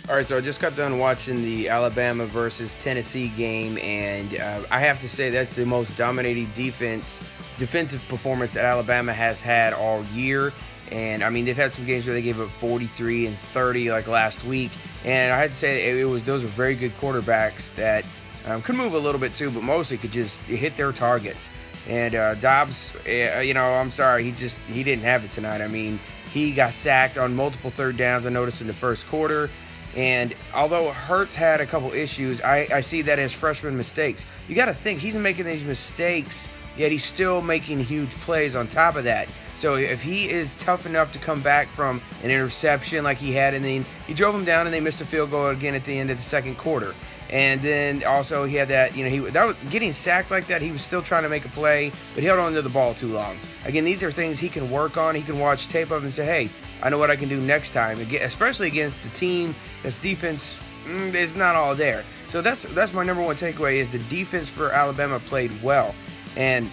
All right, so I just got done watching the Alabama versus Tennessee game, and I have to say that's the most dominating defensive performance that Alabama has had all year. And I mean, they've had some games where they gave up 43 and 30, like last week. And I had to say those were very good quarterbacks that could move a little bit too, but mostly could just hit their targets. And Dobbs, I'm sorry, he didn't have it tonight. I mean, he got sacked on multiple third downs, I noticed, in the first quarter. And although Hurts had a couple issues, I see that as freshman mistakes. You got to think, he's making these mistakes, yet he's still making huge plays on top of that. So if he is tough enough to come back from an interception like he had, and then he drove him down and they missed a field goal again at the end of the second quarter. And then also he had that, that was getting sacked like that. He was still trying to make a play, but he held on to the ball too long. Again, these are things he can work on. He can watch tape of and say, hey, I know what I can do next time, especially against the team that's defense is not all there. So that's my number one takeaway is the defense for Alabama played well. And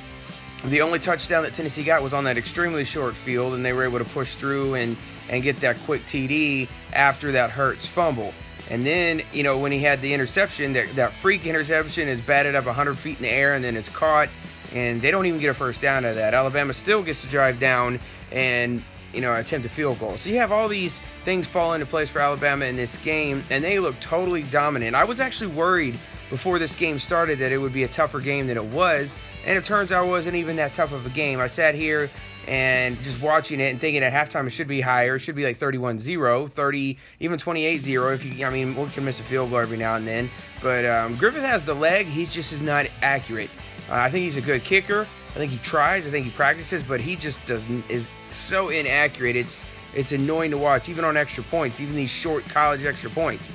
the only touchdown that Tennessee got was on that extremely short field, and they were able to push through and get that quick TD after that Hurts fumble. And then, when he had the interception, that freak interception is batted up 100 feet in the air, and then it's caught, and they don't even get a first down out of that. Alabama still gets to drive down and, attempt a field goal. So you have all these things fall into place for Alabama in this game, and they look totally dominant. I was actually worried before this game started that it would be a tougher game than it was, and it turns out it wasn't even that tough of a game. I sat here and just watching it and thinking at halftime it should be higher. It should be like 31-0, 30, even 28-0. We can miss a field goal every now and then. But Griffith has the leg. He just is not accurate. I think he's a good kicker. I think he tries. I think he practices, but he just is so inaccurate. It's annoying to watch, even on extra points, even these short college extra points.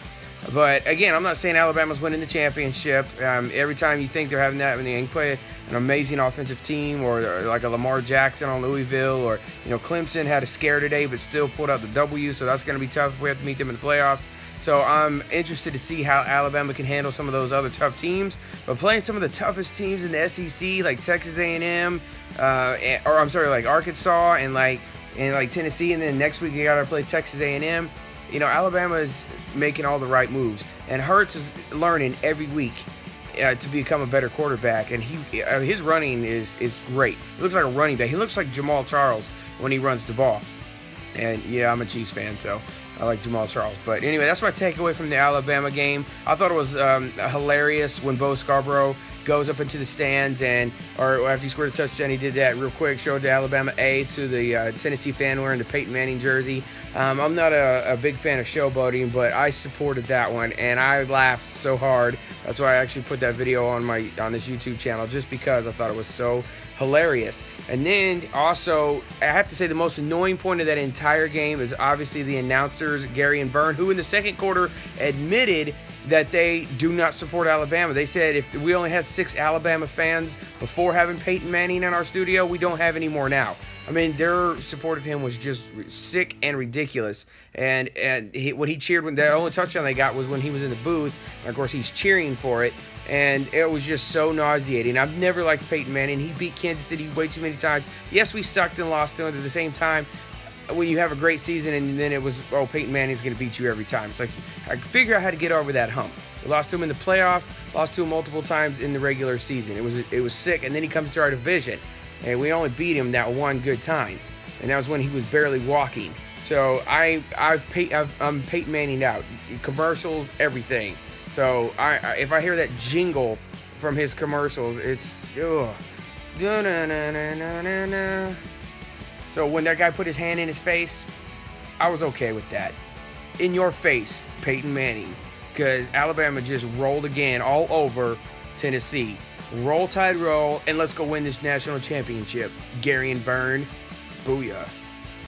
But again, I'm not saying Alabama's winning the championship. Every time you think they're having that, when they can play an amazing offensive team, or like a Lamar Jackson on Louisville, or Clemson had a scare today but still pulled out the W, so that's going to be tough if we have to meet them in the playoffs. So I'm interested to see how Alabama can handle some of those other tough teams. But playing some of the toughest teams in the SEC, like Texas A&M, like Arkansas and like Tennessee, and then next week you got to play Texas A&M. Alabama is making all the right moves, and Hurts is learning every week to become a better quarterback. And his running is great. He looks like a running back. He looks like Jamal Charles when he runs the ball. And yeah, I'm a Chiefs fan, so I like Jamal Charles. But anyway, that's my takeaway from the Alabama game. I thought it was hilarious when Bo Scarborough goes up into the stands or after he scored a touchdown, he did that real quick, showed the Alabama A to the Tennessee fan wearing the Peyton Manning jersey. I'm not a big fan of showboating, but I supported that one, and I laughed so hard. That's why I actually put that video on this YouTube channel, just because I thought it was so hilarious. And then also, I have to say the most annoying point of that entire game is obviously the announcers, Gary and Verne, who in the second quarter admitted that they do not support Alabama. They said if we only had 6 Alabama fans before having Peyton Manning in our studio, we don't have any more now. I mean, their support of him was just sick and ridiculous. And what he cheered when the only touchdown they got was when he was in the booth. And of course, he's cheering for it. And it was just so nauseating. I've never liked Peyton Manning. He beat Kansas City way too many times. Yes, we sucked and lost to him. At the same time, when you have a great season and then it was, Peyton Manning's going to beat you every time. It's like, I figure out how to get over that hump. We lost to him in the playoffs, lost to him multiple times in the regular season. It was sick, and then he comes to our division, and we only beat him that one good time, and that was when he was barely walking. So I'm Peyton Manning out. Commercials, everything. So if I hear that jingle from his commercials, it's ugh. So when that guy put his hand in his face, I was okay with that. In your face, Peyton Manning, because Alabama just rolled again all over Tennessee. Roll Tide roll, and let's go win this national championship. Gary and Verne, booyah.